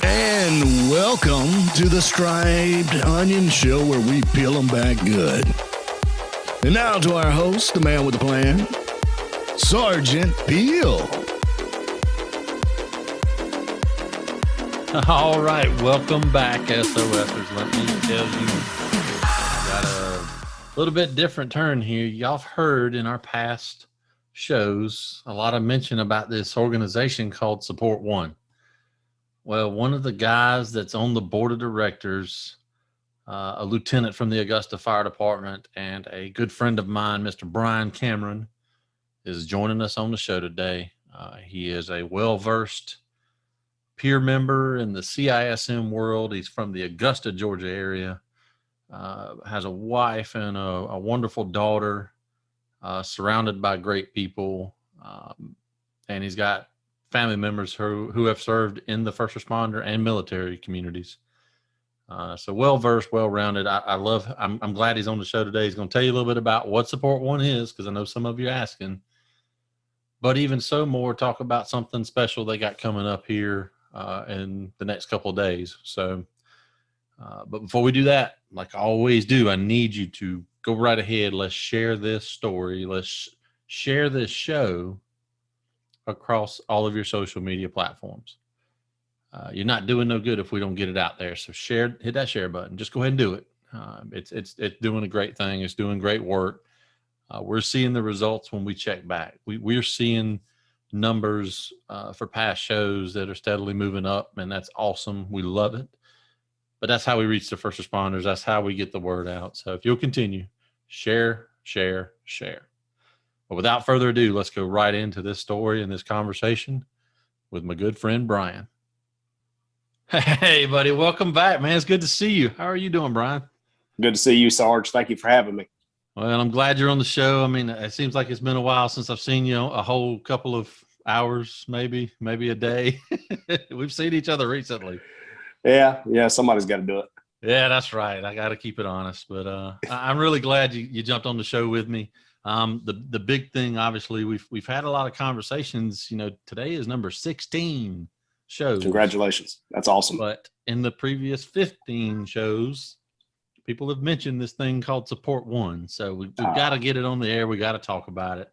And welcome to the Striped Onion Show, where we peel them back good. And now to our host, the man with the plan, Sergeant Peel. All right, welcome back, SOSers. Let me tell you, I got a little bit different turn here. Y'all have heard in our past shows a lot of mention about this organization called Support One. Well, one of the guys that's on the board of directors, a lieutenant from the Augusta Fire Department, and a good friend of mine, Mr. Brian Cameron, is joining us on the show today. He is a well-versed peer member in the CISM world. He's from the Augusta, Georgia area, has a wife and a wonderful daughter, surrounded by great people, and he's got family members who have served in the first responder and military communities. So well-versed, well-rounded. I'm glad he's on the show today. He's going to tell you a little bit about what Support One is, because I know some of you are asking. But even so more, talk about something special they got coming up here in the next couple of days. So, but before we do that, like I always do, I need you to go right ahead. Let's share this story. Let's share this show across all of your social media platforms. You're not doing no good if we don't get it out there. So hit that share button. Just go ahead and do it. It's doing a great thing. It's doing great work. We're seeing the results when we check back. We're seeing numbers for past shows that are steadily moving up, and that's awesome. We love it. But that's how we reach the first responders. That's how we get the word out. So if you'll continue, share. But without further ado, let's go right into this story and this conversation with my good friend, Brian. Hey, buddy. Welcome back, man. It's good to see you. How are you doing, Brian? Good to see you, Sarge. Thank you for having me. Well, I'm glad you're on the show. I mean, it seems like it's been a while since I've seen you, a whole couple of hours, maybe a day. We've seen each other recently. Yeah, somebody's got to do it. Yeah, that's right. I got to keep it honest, but I'm really glad you jumped on the show with me. The big thing, obviously, we've had a lot of conversations. You know, today is number 16 shows. Congratulations. That's awesome. But in the previous 15 shows, people have mentioned this thing called Support One. So we've got to get it on the air. We got to talk about it.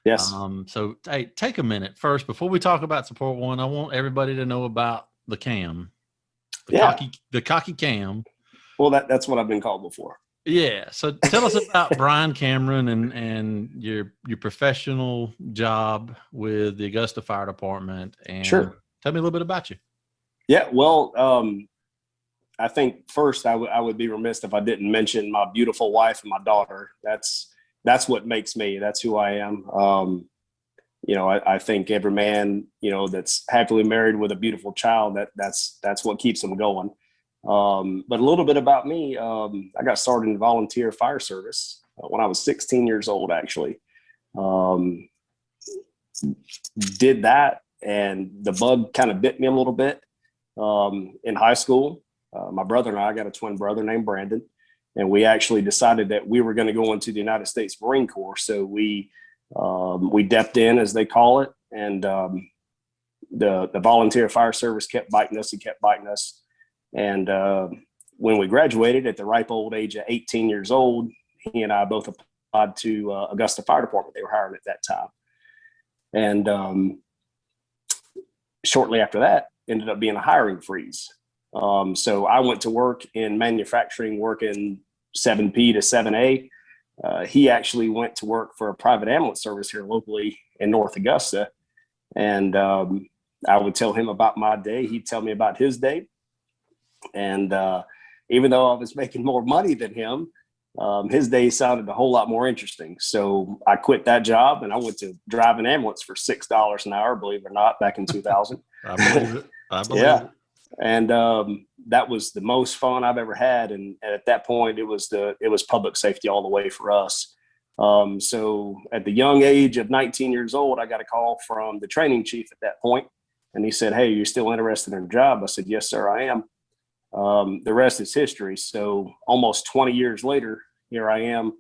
Yes. So hey, take a minute first before we talk about Support One. I want everybody to know about the cam, the cocky cam. Well, that's what I've been called before. Yeah. So tell us about Brian Cameron and your professional job with the Augusta Fire Department. And sure. Tell me a little bit about you. Yeah. Well, I think first I would be remiss if I didn't mention my beautiful wife and my daughter. That's what makes me. That's who I am. I think every man, that's happily married with a beautiful child, that's what keeps them going. But a little bit about me, I got started in volunteer fire service when I was 16 years old, actually. Did that, and the bug kind of bit me a little bit in high school. My brother and I got a twin brother named Brandon, and we actually decided that we were going to go into the United States Marine Corps. So we depped in, as they call it, and the volunteer fire service kept biting us. And when we graduated at the ripe old age of 18 years old, he and I both applied to Augusta Fire Department. They were hiring at that time. And shortly after that, ended up being a hiring freeze. So I went to work in manufacturing, working 7P to 7A. He actually went to work for a private ambulance service here locally in North Augusta. And I would tell him about my day. He'd tell me about his day. And even though I was making more money than him, his day sounded a whole lot more interesting. So I quit that job and I went to drive an ambulance for $6 an hour, believe it or not, back in 2000. I believe it. Yeah. And that was the most fun I've ever had. And at that point, it was public safety all the way for us. So at the young age of 19 years old, I got a call from the training chief at that point, and he said, "Hey, you're still interested in a job?" I said, "Yes, sir, I am." The rest is history. So almost 20 years later, here I am,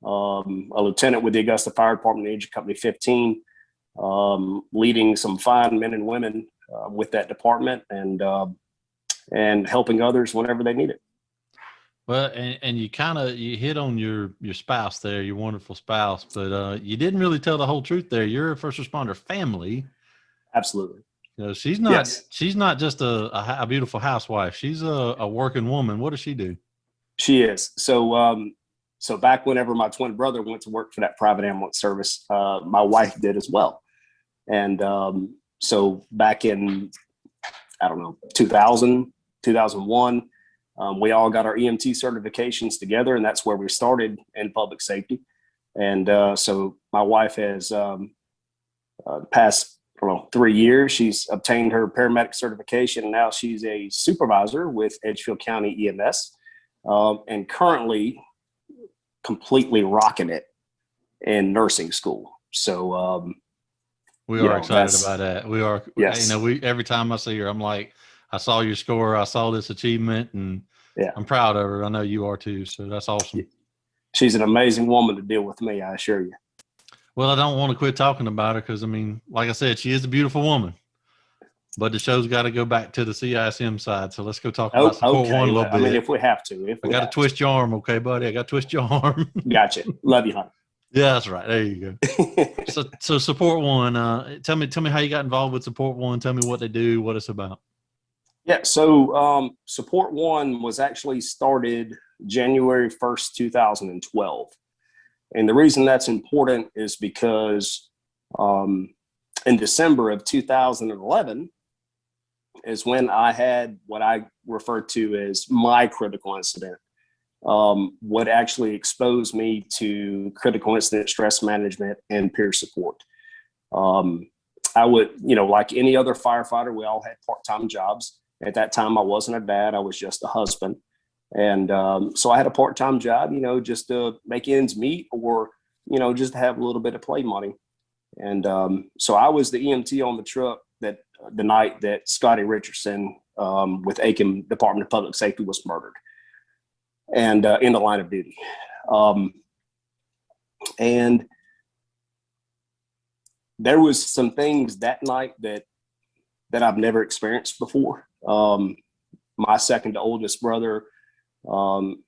a lieutenant with the Augusta Fire Department, Agent Company 15. leading some fine men and women with that department, and helping others whenever they need it. Well, and you hit on your spouse there, your wonderful spouse, but you didn't really tell the whole truth there. You're a first responder family. Absolutely. You know, Yes. she's not just a beautiful housewife. She's a working woman. What does she do? She is. So back whenever my twin brother went to work for that private ambulance service, my wife did as well. And so back in, I don't know, 2000, 2001, we all got our EMT certifications together, and that's where we started in public safety. And so my wife has the past 3 years, she's obtained her paramedic certification, and now she's a supervisor with Edgefield County EMS, and currently completely rocking it in nursing school. So we are excited about that. We are. Yes. Every time I see her, I'm like, I saw your score, I saw this achievement, and I'm proud of her. I know you are too. So that's awesome. She's an amazing woman to deal with me, I assure you. Well, I don't want to quit talking about her because, I mean, like I said, she is a beautiful woman. But the show's got to go back to the CISM side. So let's go talk about Support One a little bit. I mean, if we have to. I got to twist your arm, okay, buddy? I got to twist your arm. Gotcha. Love you, honey. Yeah, that's right. There you go. So Support One, tell me how you got involved with Support One. Tell me what they do, what it's about. Yeah, so Support One was actually started January 1st, 2012. And the reason that's important is because in December of 2011 is when I had what I refer to as my critical incident, what actually exposed me to critical incident stress management and peer support. I would, like any other firefighter, we all had part-time jobs. At that time, I wasn't a dad, I was just a husband. And so I had a part-time job, just to make ends meet, or, just to have a little bit of play money. And so I was the EMT on the truck that the night that Scotty Richardson with Aiken Department of Public Safety was murdered, and in the line of duty. And there was some things that night that I've never experienced before. My second to oldest brother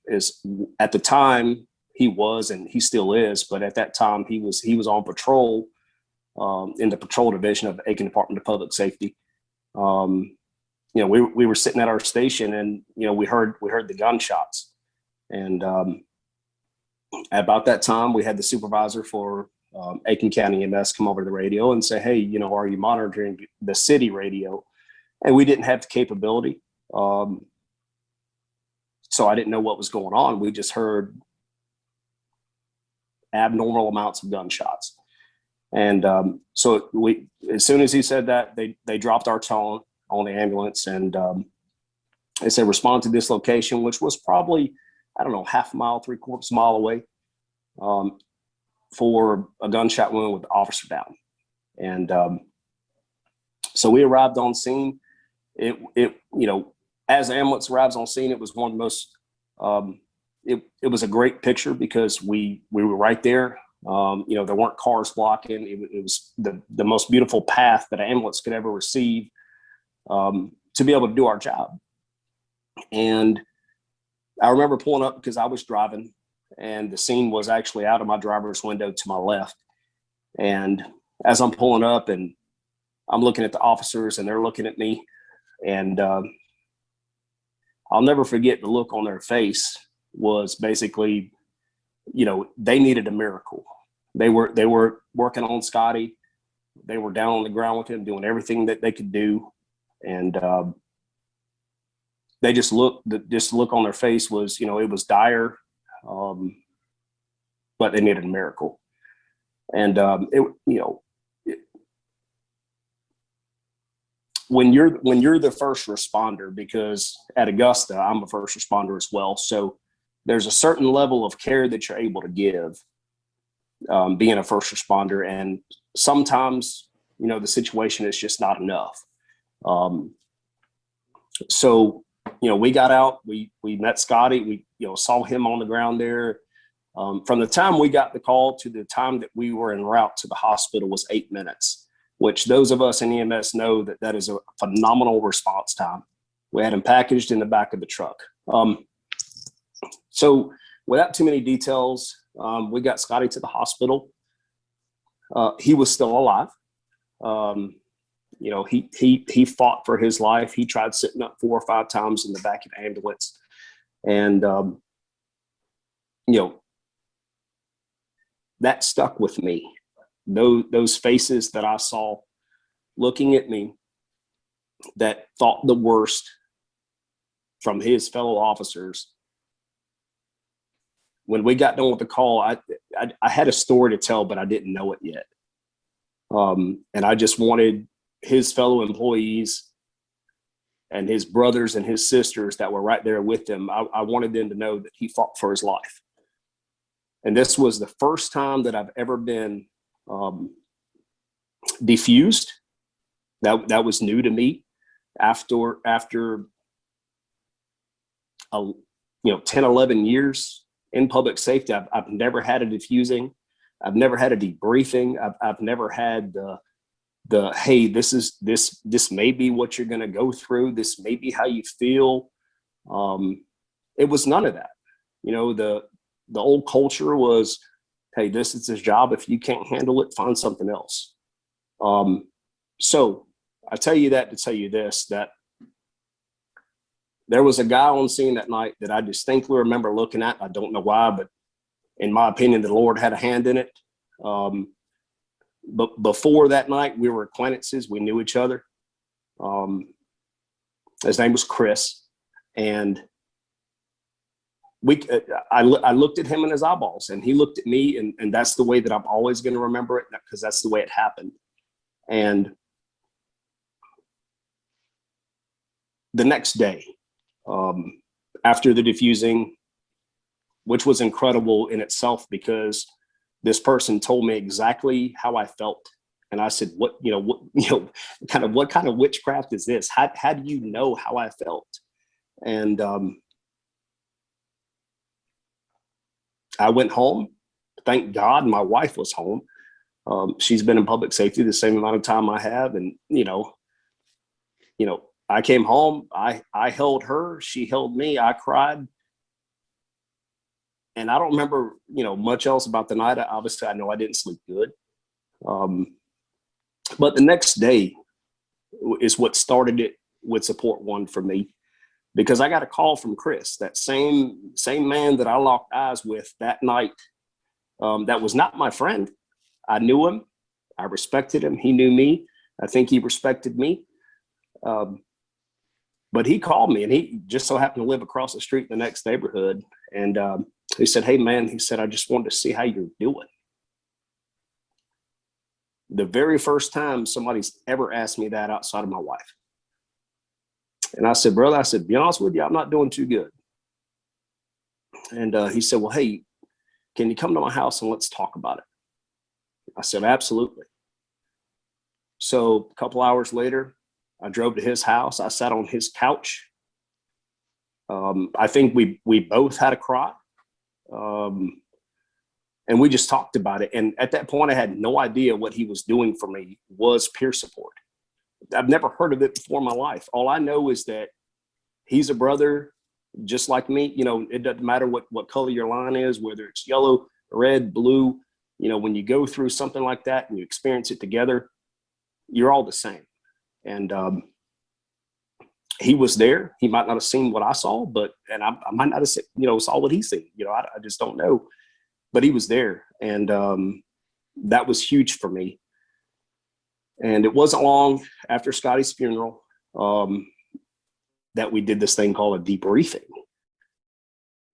is, at the time, he was, and he still is, but at that time he was on patrol in the patrol division of Aiken Department of Public Safety. We were sitting at our station, and we heard the gunshots, and about that time we had the supervisor for Aiken County EMS come over to the radio and say, hey, are you monitoring the city radio? And we didn't have the capability. So I didn't know what was going on. We just heard abnormal amounts of gunshots. And so as soon as he said that, they dropped our tone on the ambulance, and they said, respond to this location, which was probably, I don't know, half a mile, 3/4 mile away, for a gunshot wound with the officer down. And so we arrived on scene. As the ambulance arrives on scene, it was one of the most, it was a great picture because we were right there. There weren't cars blocking. It was the most beautiful path that an ambulance could ever receive, to be able to do our job. And I remember pulling up because I was driving, and the scene was actually out of my driver's window to my left. And as I'm pulling up, and I'm looking at the officers, and they're looking at me, and I'll never forget the look on their face was basically, they needed a miracle. They were working on Scotty. They were down on the ground with him, doing everything that they could do. And they just look on their face was, it was dire, but they needed a miracle. And when you're the first responder, because at Augusta, I'm a first responder as well. So there's a certain level of care that you're able to give, being a first responder. And sometimes, the situation is just not enough. So we got out, we met Scotty, we, saw him on the ground there. From the time we got the call to the time that we were en route to the hospital was 8 minutes, which those of us in EMS know that that is a phenomenal response time. We had him packaged in the back of the truck. So without too many details, we got Scotty to the hospital. He was still alive. You know, he fought for his life. He tried sitting up 4 or 5 times in the back of the ambulance. And, you know, that stuck with me. Those faces that I saw looking at me that thought the worst from his fellow officers. When we got done with the call, I had a story to tell, but I didn't know it yet. And I just wanted his fellow employees and his brothers and his sisters that were right there with him. I wanted them to know that he fought for his life. And this was the first time that I've ever been defused. That was new to me. After 10, 11 years in public safety, I've never had a defusing. I've never had a debriefing. I've never had the hey, this may be what you're going to go through. This may be how you feel. It was none of that. You know, the old culture was, hey, this is his job. If you can't handle it, find something else. So I tell you that to tell you this, that there was a guy on scene that night that I distinctly remember looking at. I don't know why, but in my opinion, the Lord had a hand in it. But before that night, we were acquaintances. We knew each other. His name was Chris. And I looked at him in his eyeballs, and he looked at me, and that's the way that I'm always going to remember it, because that's the way it happened. And the next day, after the defusing, which was incredible in itself, because this person told me exactly how I felt. And I said, what kind of witchcraft is this? How do you know how I felt? And I went home. Thank God my wife was home. She's been in public safety the same amount of time I have. And, I came home, I held her, she held me, I cried. And I don't remember, much else about the night. Obviously, I know I didn't sleep good. But the next day is what started it with Support One for me, because I got a call from Chris, that same man that I locked eyes with that night. That was not my friend. I knew him. I respected him. He knew me. I think he respected me. But he called me, and he just so happened to live across the street in the next neighborhood. And he said, hey, man, he said, I just wanted to see how you're doing. The very first time somebody's ever asked me that outside of my wife. And I said, brother, be honest with you, I'm not doing too good. And he said, well, hey, can you come to my house and let's talk about it? I said, absolutely. So a couple hours later, I drove to his house. I sat on his couch. I think we both had a cry. And we just talked about it. And at that point, I had no idea what he was doing for me was peer support. I've never heard of it before in my life. All I know is that he's a brother just like me. It doesn't matter what color your line is, whether it's yellow, red, blue. When you go through something like that and you experience it together, you're all the same. And he was there. He might not have seen what I saw, and I might not have seen, saw what he seen. I just don't know. But he was there, and that was huge for me. And it wasn't long after Scotty's funeral that we did this thing called a debriefing.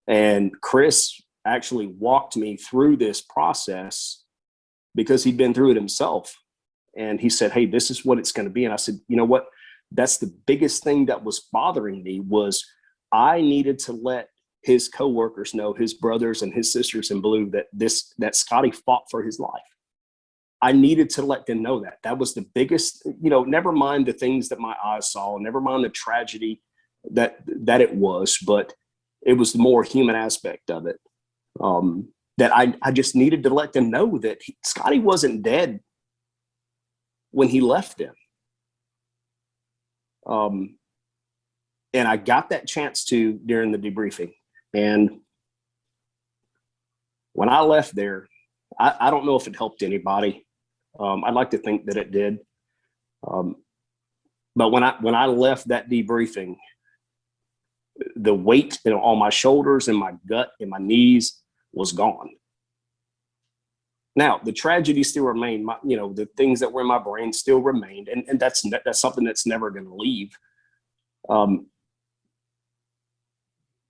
And Chris actually walked me through this process because he'd been through it himself. And he said, hey, this is what it's going to be. And I said, you know what? That's the biggest thing that was bothering me, was I needed to let his coworkers know, his brothers and his sisters in blue, that Scotty fought for his life. I needed to let them know that. That was the biggest, never mind the things that my eyes saw, never mind the tragedy that it was, but it was the more human aspect of it. that I just needed to let them know that Scotty wasn't dead when he left them. And I got that chance to during the debriefing. And when I left there, I don't know if it helped anybody. I'd like to think that it did. But when I left that debriefing, the weight on my shoulders and my gut and my knees was gone. Now, the tragedy still remained. The things that were in my brain still remained, and that's something that's never going to leave.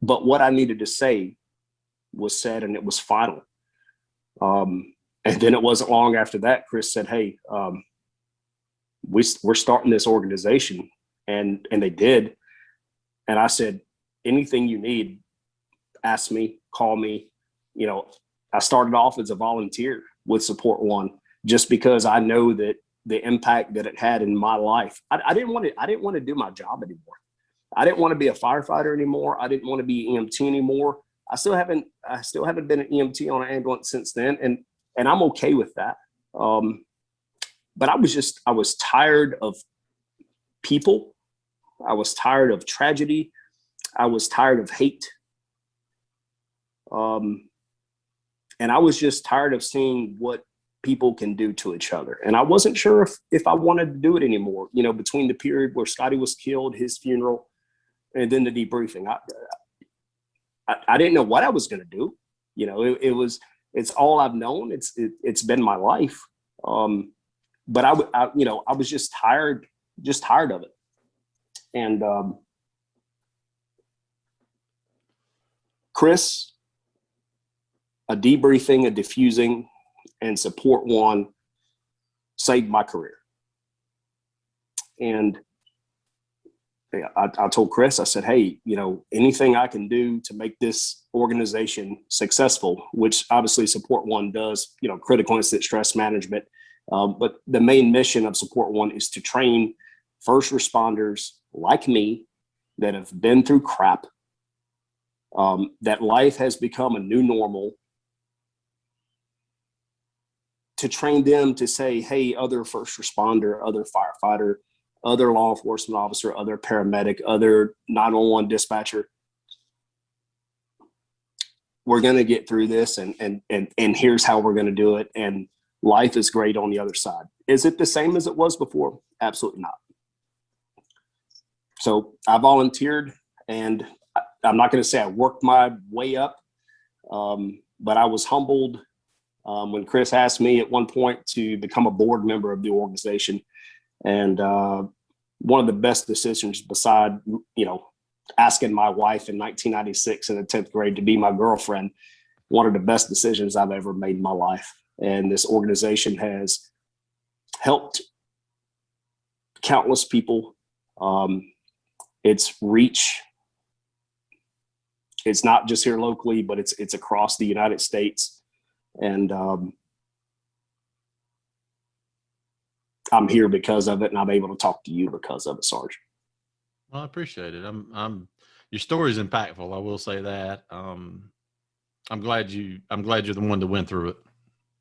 But what I needed to say was said, and it was final. And then it wasn't long after that, Chris said, "Hey, we're starting this organization," and they did. And I said, "Anything you need, ask me, call me." I started off as a volunteer with Support One just because I know that the impact that it had in my life. I didn't want to do my job anymore. I didn't want to be a firefighter anymore. I didn't want to be EMT anymore. I still haven't been an EMT on an ambulance since then. And I'm okay with that. But I was tired of people. I was tired of tragedy. I was tired of hate. And I was just tired of seeing what people can do to each other. And I wasn't sure if I wanted to do it anymore, between the period where Scotty was killed, his funeral, and then the debriefing. I didn't know what I was going to do. It's all I've known. It's been my life. But I was just tired of it. And Chris, a debriefing, a diffusing, and Support One saved my career. And I told Chris, I said, "Hey, anything I can do to make this organization successful," which obviously Support One does, critical incident stress management. But the main mission of Support One is to train first responders like me that have been through crap, that life has become a new normal, to train them to say, "Hey, other first responder, other firefighter, other law enforcement officer, other paramedic, other 911 dispatcher, we're going to get through this, and here's how we're going to do it. And life is great on the other side." Is it the same as it was before? Absolutely not. So I volunteered, and I'm not going to say I worked my way up, but I was humbled when Chris asked me at one point to become a board member of the organization. And one of the best decisions, beside, asking my wife in 1996 in the 10th grade to be my girlfriend, one of the best decisions I've ever made in my life. And this organization has helped countless people. Its reach, it's not just here locally, but it's across the United States. And I'm here because of it, and I'm able to talk to you because of it, Sarge. Well, I appreciate it. Your story's impactful. I will say that. I'm glad you're the one that went through it.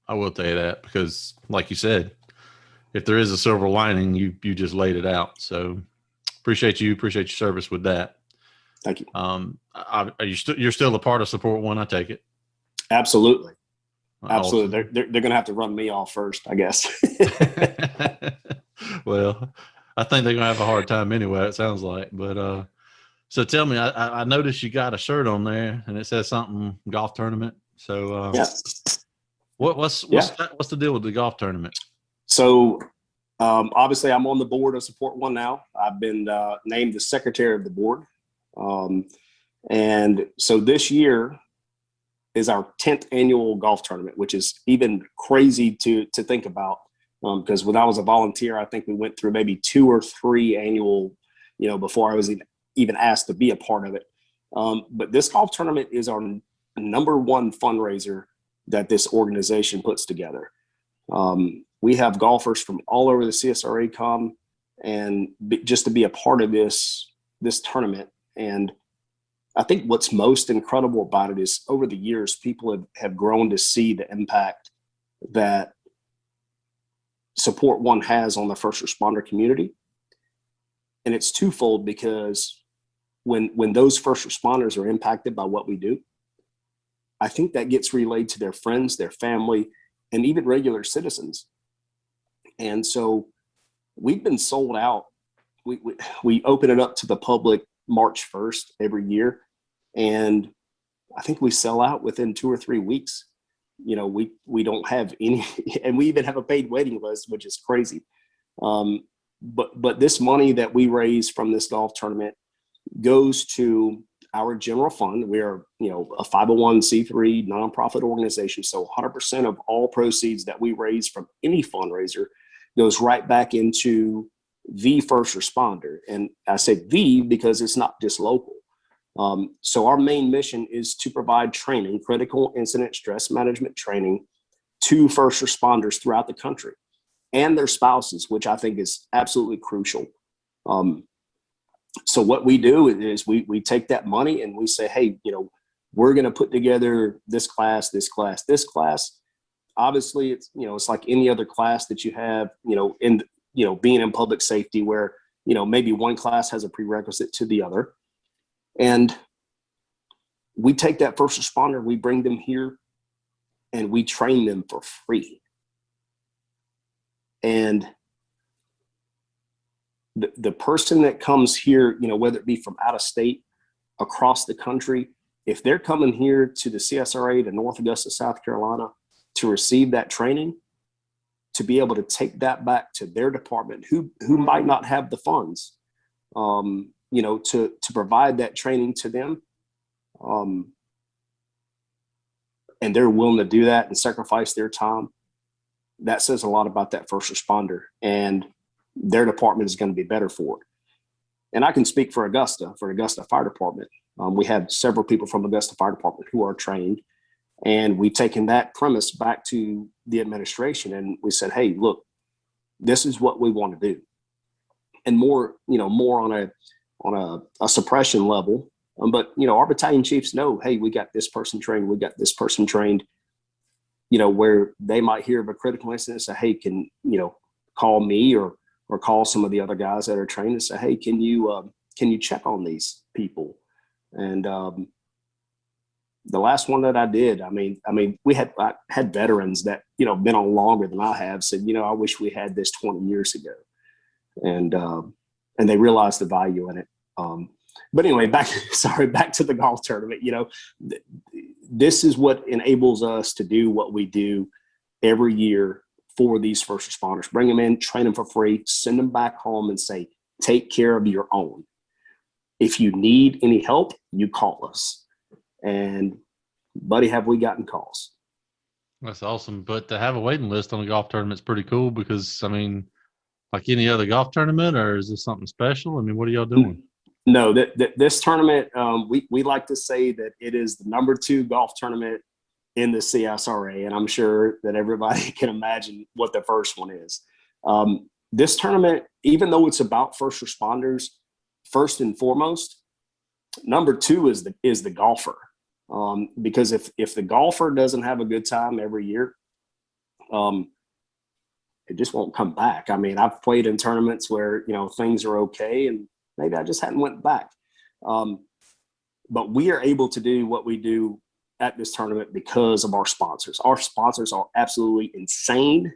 I will tell you that, because like you said, if there is a silver lining, you just laid it out. So appreciate your service with that. Thank you. You're still a part of Support One, I take it? Absolutely. Absolutely. Awesome. They're going to have to run me off first, I guess. Well, I think they're going to have a hard time anyway, it sounds like. But so tell me, I noticed you got a shirt on there and it says something golf tournament. So yeah. What's the deal with the golf tournament? So obviously I'm on the board of Support One now. I've been named the secretary of the board. And so this year is our 10th annual golf tournament, which is even crazy to think about. Because when I was a volunteer, I think we went through maybe 2 or 3 annual, before I was even asked to be a part of it. But this golf tournament is our number one fundraiser that this organization puts together. We have golfers from all over the CSRA come and just to be a part of this tournament. And I think what's most incredible about it is over the years, people have grown to see the impact that Support One has on the first responder community. And it's twofold, because when those first responders are impacted by what we do, I think that gets relayed to their friends, their family, and even regular citizens. And so we've been sold out. We open it up to the public March 1st every year. And I think we sell out within 2 or 3 weeks. You know, we don't have any, and we even have a paid waiting list, which is crazy. But this money that we raise from this golf tournament goes to our general fund. We are, you know, a 501c3 nonprofit organization. So 100% of all proceeds that we raise from any fundraiser goes right back into the first responder. And I say the because it's not just local. So our main mission is to provide training, critical incident stress management training, to first responders throughout the country and their spouses, which I think is absolutely crucial. So what we do is we take that money and we say, hey, you know, we're going to put together this class, this class, this class. Obviously, it's, you know, it's like any other class that you have, you know, in, you know, being in public safety, where, you know, maybe one class has a prerequisite to the other. And we take that first responder, we bring them here, and we train them for free. And the person that comes here, you know, whether it be from out of state, across the country, if they're coming here to the CSRA to North Augusta, South Carolina, to receive that training, to be able to take that back to their department, who might not have the funds, you know, to provide that training to them, and they're willing to do that and sacrifice their time, that says a lot about that first responder, and their department is going to be better for it. And I can speak for Augusta Fire Department. We have several people from Augusta Fire Department who are trained, and we've taken that premise back to the administration, and we said, hey, look, this is what we want to do. And more, you know, more on a suppression level. But, you know, our battalion chiefs know, hey, we got this person trained, we got this person trained, you know, where they might hear of a critical incident and say, hey, can, you know, call me or call some of the other guys that are trained and say, hey, can you check on these people? And the last one that I did, I mean, I had veterans that, you know, been on longer than I have, said, you know, I wish we had this 20 years ago. And they realized the value in it. But anyway, back to the golf tournament. You know, this is what enables us to do what we do every year for these first responders. Bring them in, train them for free, send them back home and say, take care of your own. If you need any help, you call us. And buddy, have we gotten calls? That's awesome. But to have a waiting list on a golf tournament is pretty cool, because, I mean, like any other golf tournament, or is this something special? I mean, what are y'all doing? No, this tournament, we like to say that it is the #2 golf tournament in the CSRA, and I'm sure that everybody can imagine what the first one is. This tournament, even though it's about first responders, first and foremost, #2 is the golfer, because if the golfer doesn't have a good time every year, it just won't come back. I mean, I've played in tournaments where, you know, things are okay, and maybe I just hadn't went back. But we are able to do what we do at this tournament because of our sponsors. Our sponsors are absolutely insane.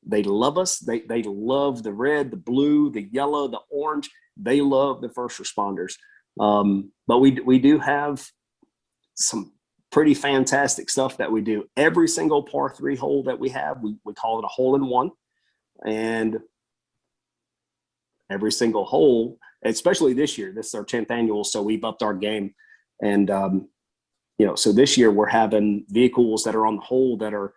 They love us. They love the red, the blue, the yellow, the orange. They love the first responders. But we do have some pretty fantastic stuff that we do. Every single par 3 hole that we have, we call it a hole-in-one. And every single hole, especially this year, this is our 10th annual, so we've upped our game. And, you know, so this year we're having vehicles that are on the hole that are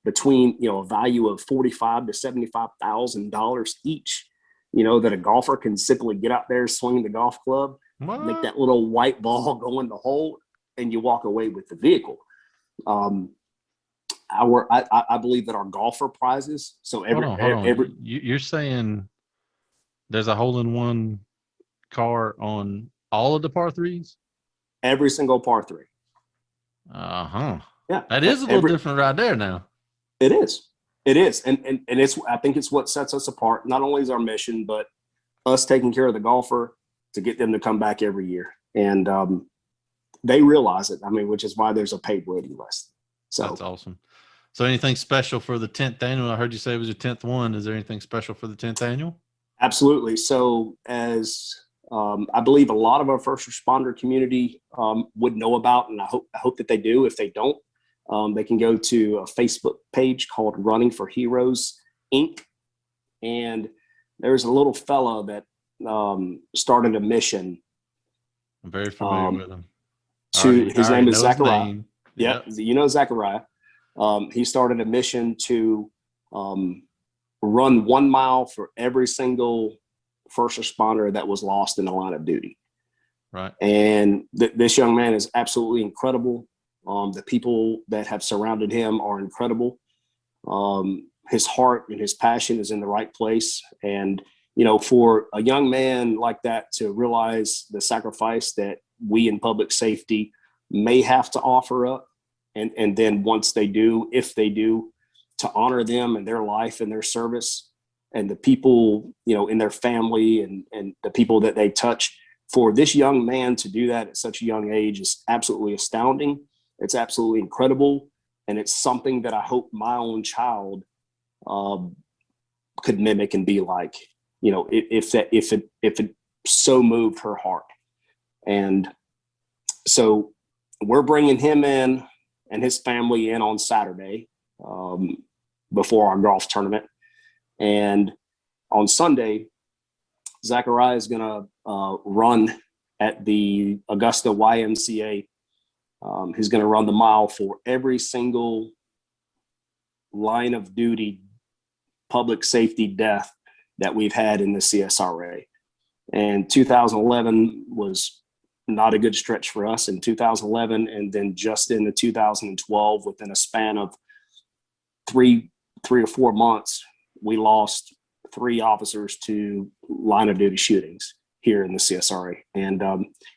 between, you know, a value of $45,000 to $75,000 each, you know, that a golfer can simply get out there, swing the golf club, make that little white ball go in the hole, and you walk away with the vehicle. I believe that our golfer prizes. So Hold on. You're saying there's a hole-in-one car on all of the par 3s? every single par three. Uh-huh. Yeah. That is a little different right there now. It is. It is. And it's, I think it's what sets us apart. Not only is our mission, but us taking care of the golfer to get them to come back every year. And they realize it. I mean, which is why there's a paid waiting list. So that's awesome. So anything special for the 10th annual? I heard you say it was your 10th one. Is there anything special for the 10th annual? Absolutely. So as I believe a lot of our first responder community would know about, and I hope that they do. If they don't, they can go to a Facebook page called Running for Heroes, Inc. And there's a little fella that started a mission. I'm very familiar with him. His name is Zachariah. Yep. Yeah, you know Zachariah. He started a mission to run 1 mile for every single first responder that was lost in the line of duty. Right. And this young man is absolutely incredible. The people that have surrounded him are incredible. His heart and his passion is in the right place. And, you know, for a young man like that to realize the sacrifice that we in public safety may have to offer up, and then once they do, if they do, to honor them and their life and their service and the people, you know, in their family and the people that they touch, for this young man to do that at such a young age is absolutely astounding. It's absolutely incredible. And it's something that I hope my own child could mimic and be like, you know, if it so moved her heart. And so we're bringing him in and his family in on Saturday before our golf tournament. And on Sunday, Zachariah is going to run at the Augusta YMCA. He's going to run the mile for every single line of duty public safety death that we've had in the CSRA. And 2011 was not a good stretch for us in 2011. And then just in the 2012, within a span of three or 4 months, we lost 3 officers to line of duty shootings here in the CSRA. And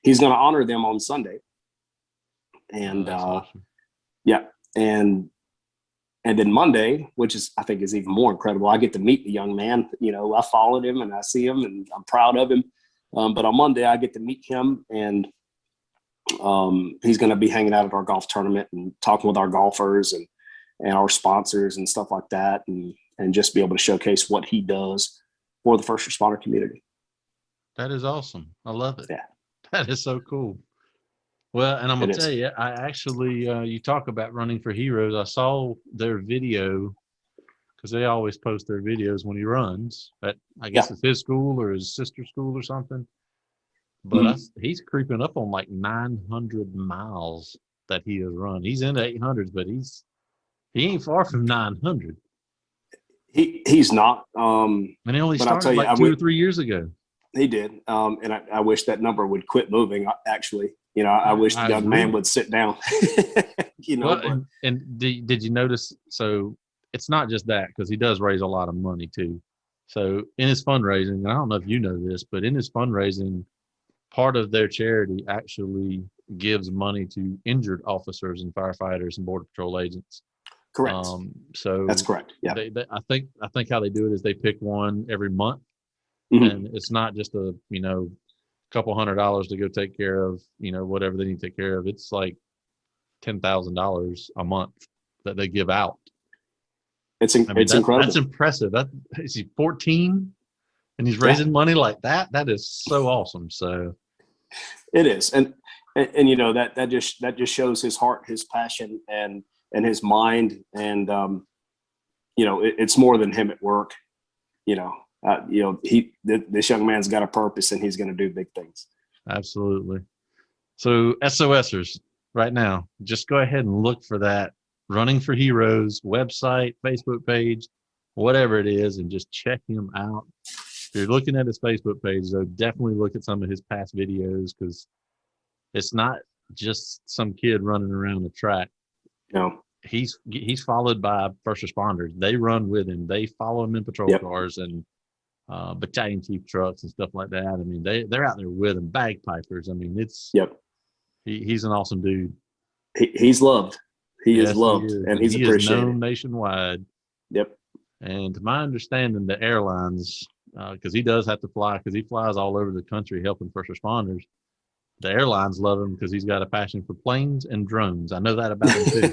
he's going to honor them on Sunday. And awesome. Yeah. And then Monday, which is, I think is even more incredible. I get to meet the young man. You know, I followed him and I see him and I'm proud of him. But on Monday I get to meet him, and he's going to be hanging out at our golf tournament and talking with our golfers and our sponsors and stuff like that. And just be able to showcase what he does for the first responder community. That is awesome. I love it. Yeah. That is so cool. Well, and I'm going to tell you, I actually, you talk about Running for Heroes. I saw their video, because they always post their videos when he runs at, I guess it's his school or his sister's school or something. But he's creeping up on like 900 miles that he has run. He's in the 800s, but he ain't far from 900. He's not. And he only started like 2 or 3 years ago. He did. And I wish that number would quit moving, actually. You know, I wish the young man would sit down. You know, well, and did you notice? So it's not just that, because he does raise a lot of money too. So in his fundraising, and I don't know if you know this, but in his fundraising, part of their charity actually gives money to injured officers and firefighters and border patrol agents. Correct. So that's correct. Yeah. I think how they do it is they pick one every month, and it's not just a couple $100 to go take care of whatever they need to take care of. It's like $10,000 a month that they give out. It's incredible. That's impressive. Is he 14 and he's raising money like that? That is so awesome. So it is, and you know that just shows his heart, his passion, and his mind, and it's more than him at work. This young man's got a purpose, and he's going to do big things. Absolutely. So SOSers right now, just go ahead and look for that Running for Heroes website, Facebook page, whatever it is, and just check him out. If you're looking at his Facebook page, though, definitely look at some of his past videos, because it's not just some kid running around the track. No. He's followed by first responders. They run with him. They follow him in patrol cars and battalion chief trucks and stuff like that. I mean, they're out there with him, bagpipers. I mean, it's He's an awesome dude. He's loved. He is Yes, loved, he is. and he's he is appreciated. known nationwide. Yep. And to my understanding, the airlines, because he does have to fly, because he flies all over the country helping first responders. The airlines love him because he's got a passion for planes and drones. I know that about him too.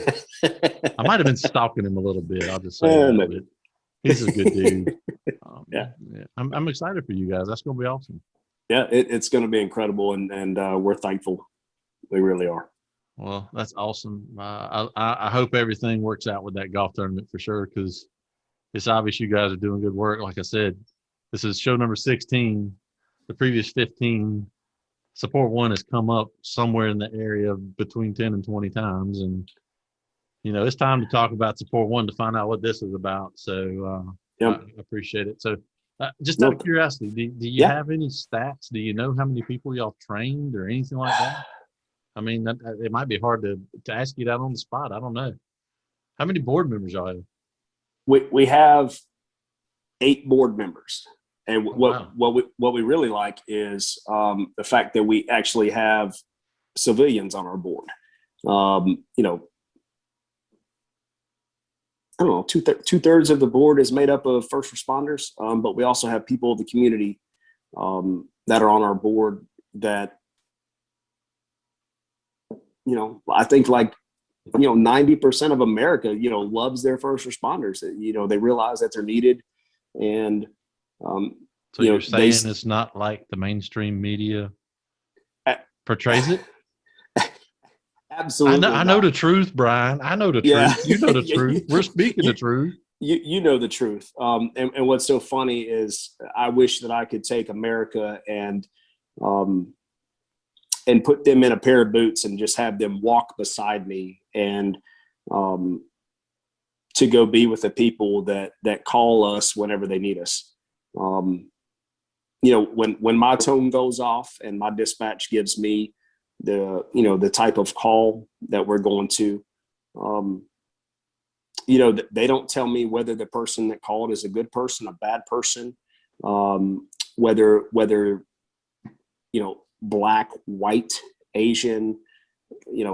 I might have been stalking him a little bit. I'll just say that. But he's a good dude. Yeah. I'm excited for you guys. That's going to be awesome. Yeah, it's going to be incredible, and we're thankful. We really are. Well, that's awesome. I hope everything works out with that golf tournament for sure, because it's obvious you guys are doing good work. Like I said, this is show number 16. The previous 15, Support One has come up somewhere in the area of between 10 and 20 times. And, it's time to talk about Support One to find out what this is about. So I appreciate it. So just out of curiosity, do you have any stats? Do you know how many people y'all trained or anything like that? I mean, it might be hard to ask you that on the spot. I don't know. How many board members y'all have? We have 8 board members. And what we really like is the fact that we actually have civilians on our board. I don't know, two-thirds of the board is made up of first responders, but we also have people of the community that are on our board that, I think 90% of America, loves their first responders. They realize that they're needed. And so you're saying it's not like the mainstream media portrays it? Absolutely. I know the truth, Brian. I know the truth. You know the truth. We're speaking the truth. You know the truth. And what's so funny is I wish that I could take America and put them in a pair of boots and just have them walk beside me and to go be with the people that call us whenever they need us. When my tone goes off and my dispatch gives me the type of call that we're going to, they don't tell me whether the person that called is a good person, a bad person, whether Black, white, Asian,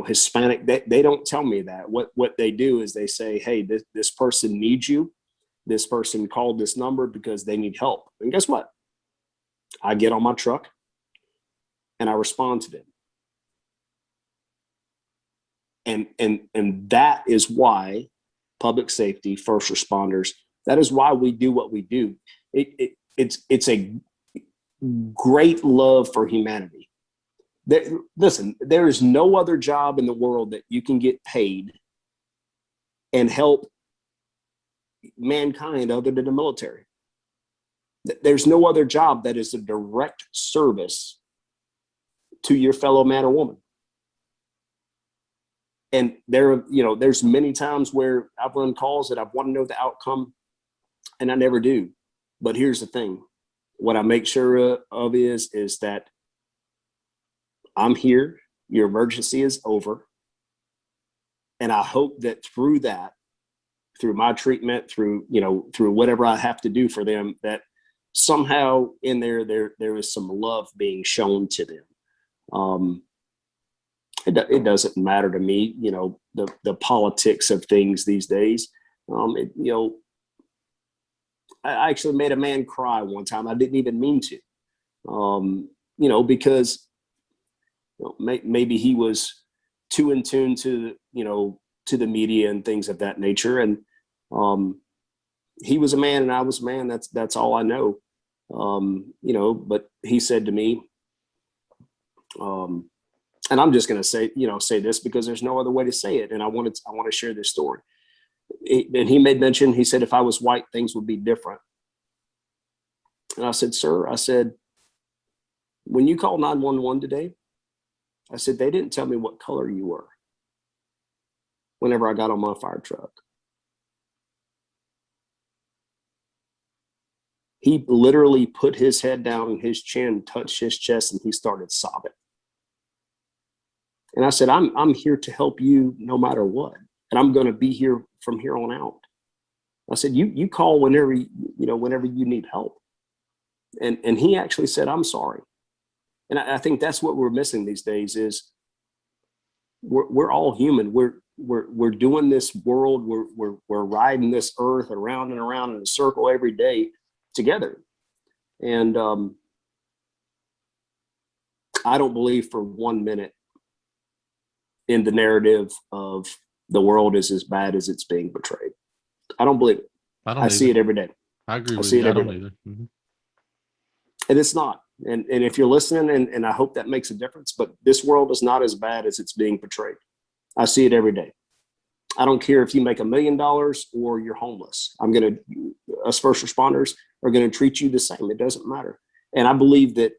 Hispanic. They don't tell me that. What they do is they say, hey, this person needs you. This person called this number because they need help. And guess what? I get on my truck and I respond to them. And that is why public safety, first responders, that is why we do what we do. It's a great love for humanity. Listen, there is no other job in the world that you can get paid and help mankind other than the military. There's no other job that is a direct service to your fellow man or woman. And there's many times where I've run calls that I've wanted to know the outcome and I never do. But here's the thing. What I make sure of is that I'm here, your emergency is over. And I hope that through my treatment, through whatever I have to do for them, that somehow in there is some love being shown to them. It doesn't matter to me, the politics of things these days. I actually made a man cry one time. I didn't even mean to, because maybe he was too in tune to the media and things of that nature. And he was a man and I was a man. That's all I know. But he said to me, and I'm just going to say this because there's no other way to say it. And I want to share this story. And he made mention, he said, if I was white, things would be different. And I said, sir, when you called 911 today, I said, they didn't tell me what color you were whenever I got on my fire truck. He literally put his head down and his chin touched his chest and he started sobbing. And I said, I'm here to help you no matter what. And I'm going to be here from here on out. I said, you call whenever you need help. And he actually said, I'm sorry. And I think that's what we're missing these days is we're all human. We're doing this world. We're riding this earth around and around in a circle every day together. And I don't believe for 1 minute in the narrative of the world is as bad as it's being portrayed. I don't believe it. I see it every day. I agree with you. I don't either. Mm-hmm. And it's not. And if you're listening, and I hope that makes a difference, but this world is not as bad as it's being portrayed. I see it every day. I don't care if you make $1 million or you're homeless. Us first responders are going to treat you the same. It doesn't matter. And I believe that,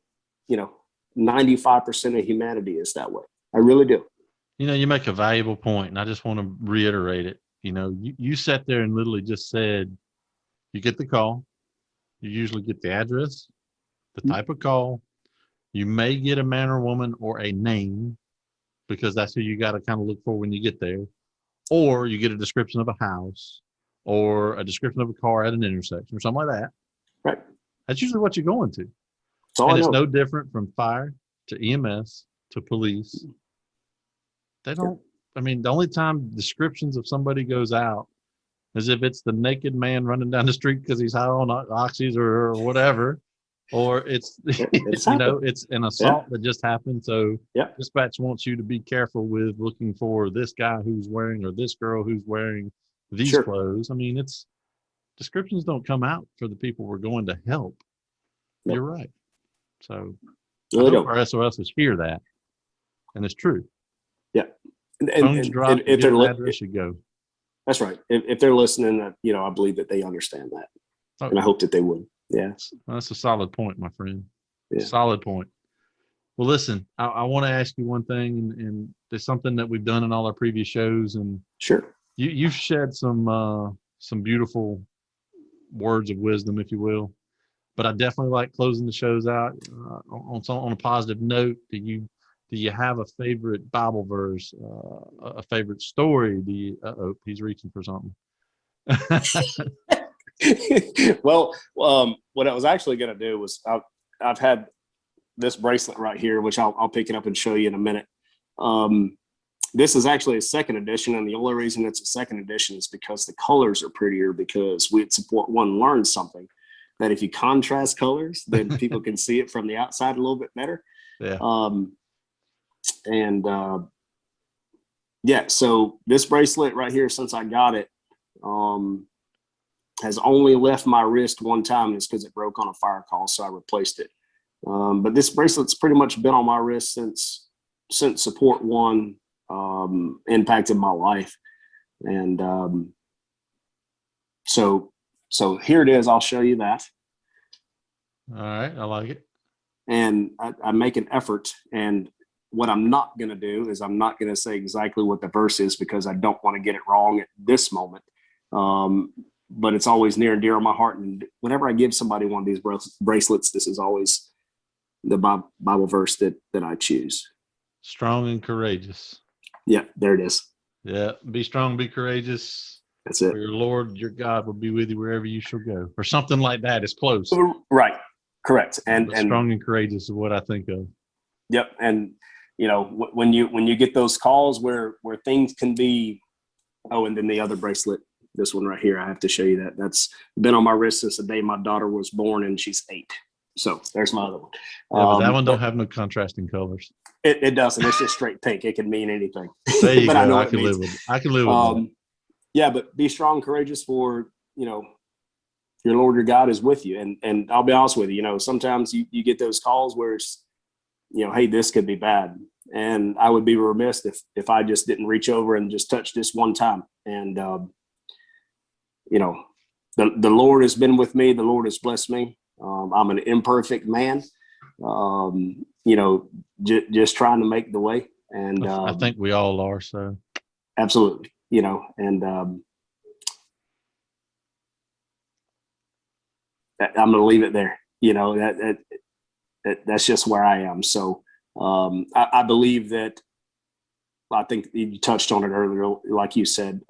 95% of humanity is that way. I really do. You make a valuable point, and I just want to reiterate it. You sat there and literally just said, you get the call, you usually get the address, the type of call, you may get a man or woman or a name, because that's who you got to kind of look for when you get there, or you get a description of a house or a description of a car at an intersection or something like that. Right. That's usually what you're going to. And it's no different from fire to EMS to police. They don't, the only time descriptions of somebody goes out is if it's the naked man running down the street because he's high on oxys or whatever, or it's it's an assault that just happened. So dispatch wants you to be careful with looking for this guy who's wearing, or this girl who's wearing these clothes. It's descriptions don't come out for the people we're going to help. Yep. You're right. So I hope our SOSs hear that, and it's true. Yeah. Phones drop, if they're address, you go. That's right. If they're listening, I believe that they understand that, and I hope that they would. Yeah, that's a solid point, my friend. Yeah. Solid point. Well, listen, I want to ask you one thing, and it's something that we've done in all our previous shows, and sure, you've shed some beautiful words of wisdom, if you will. But I definitely like closing the shows out on a positive note. Do you have a favorite Bible verse, a favorite story? He's reaching for something. Well, what I was actually going to do was I've had this bracelet right here, which I'll pick it up and show you in a minute. This is actually a second edition, and the only reason it's a second edition is because the colors are prettier, because we at Support One learned something, that if you contrast colors, then people can see it from the outside a little bit better. Yeah. So this bracelet right here, since I got it, has only left my wrist one time. It's because it broke on a fire call, so I replaced it. But this bracelet's pretty much been on my wrist since Support One impacted my life. And so here it is. I'll show you that. All right. I like it. And I make an effort. And what I'm not going to do is I'm not going to say exactly what the verse is, because I don't want to get it wrong at this moment. But it's always near and dear on my heart. And whenever I give somebody one of these bracelets, this is always the Bible verse that I choose. Strong and courageous. Yeah, there it is. Yeah. Be strong, be courageous. That's it. For your Lord, your God will be with you wherever you shall go, or something like that. Is close. Right. Correct. And strong and courageous is what I think of. Yep. And when you get those calls where things can be, and then the other bracelet, this one right here, I have to show you that. That's been on my wrist since the day my daughter was born, and she's 8. So there's my other one. Yeah, but that one don't have no contrasting colors. It doesn't. It's just straight pink. It can mean anything. There you go. I can live with it. I can live with that. Yeah, but be strong, courageous, for your Lord, your God is with you. And I'll be honest with you, sometimes you get those calls where it's, hey, this could be bad. And I would be remiss if I just didn't reach over and just touch this one time. And, the Lord has been with me. The Lord has blessed me. I'm an imperfect man, just trying to make the way. And I think we all are. So absolutely, and I'm going to leave it there. That's just where I am. So I believe that, I think you touched on it earlier, like you said,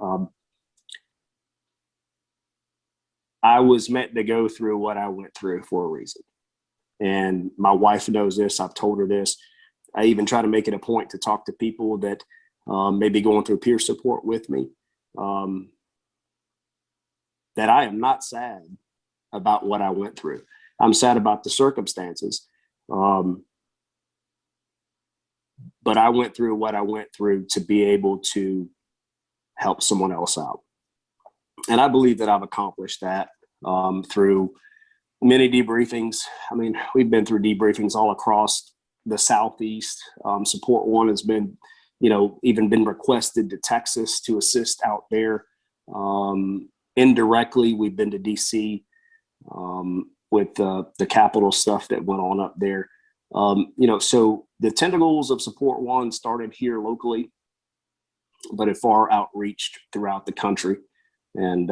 I was meant to go through what I went through for a reason. And my wife knows this. I've told her this. I even try to make it a point to talk to people that maybe going through peer support with me, that I am not sad about what I went through. I'm sad about the circumstances. But I went through what I went through to be able to help someone else out. And I believe that I've accomplished that through many debriefings. I mean, we've been through debriefings all across the Southeast. Support One has been, even been requested to Texas to assist out there. Indirectly, we've been to DC with the Capitol stuff that went on up there. So the tentacles of Support One started here locally, but it far outreached throughout the country. And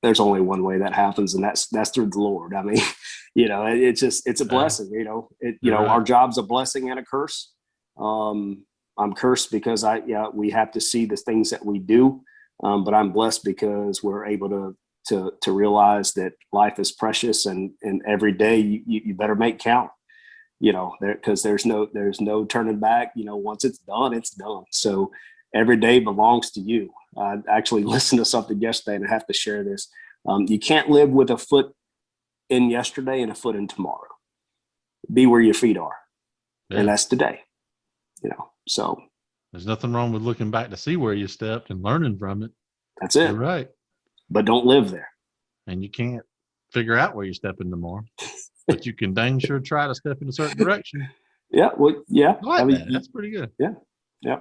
there's only one way that happens, and that's through the Lord. I mean, it's a blessing. Our job's a blessing and a curse. I'm cursed because we have to see the things that we do, but I'm blessed because we're able to realize that life is precious, and every day you better make count. Because there's no turning back. Once it's done, it's done. So every day belongs to you. I actually listened to something yesterday, and I have to share this. You can't live with a foot in yesterday and a foot in tomorrow. Be where your feet are. Yeah. And that's today. So there's nothing wrong with looking back to see where you stepped and learning from it. That's it. You're right. But don't live there. And you can't figure out where you're stepping tomorrow, but you can dang sure try to step in a certain direction. Yeah. Well, yeah. I like that. That's pretty good. Yeah. Yeah.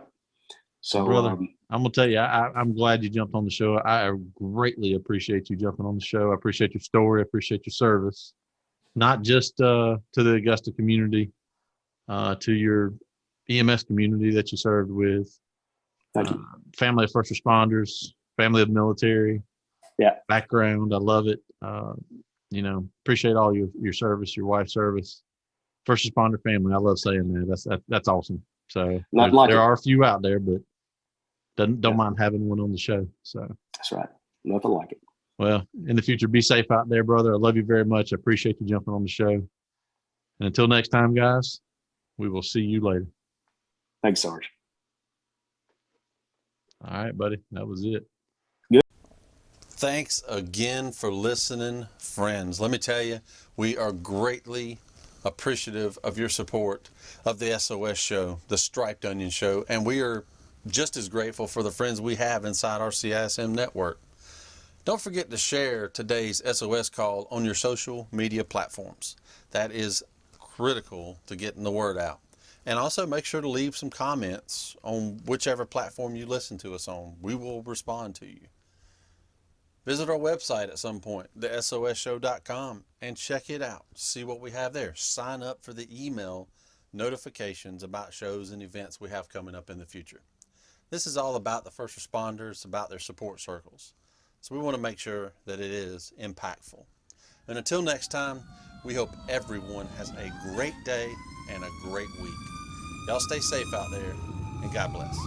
So, brother, I'm going to tell you, I'm glad you jumped on the show. I greatly appreciate you jumping on the show. I appreciate your story. I appreciate your service, not just to the Augusta community, to your EMS community that you served with. Thank you. Family of first responders, family of military. Yeah. Background. I love it. Appreciate all your service, your wife's service, first responder family. I love saying that. That's awesome. So there are a few out there, but don't mind having one on the show. So that's right. Nothing like it. Well, in the future, be safe out there, brother. I love you very much. I appreciate you jumping on the show. And until next time, guys, we will see you later. Thanks, Sarge. All right, buddy. That was it. Good. Thanks again for listening, friends. Let me tell you, we are greatly appreciative of your support of the SOS show, the Striped Onion show, and we are just as grateful for the friends we have inside our CISM network. Don't forget to share today's SOS call on your social media platforms. That is critical to getting the word out. And also make sure to leave some comments on whichever platform you listen to us on. We will respond to you. Visit our website at some point, thesosshow.com, and check it out. See what we have there. Sign up for the email notifications about shows and events we have coming up in the future. This is all about the first responders, about their support circles. So we want to make sure that it is impactful. And until next time, we hope everyone has a great day and a great week. Y'all stay safe out there, and God bless.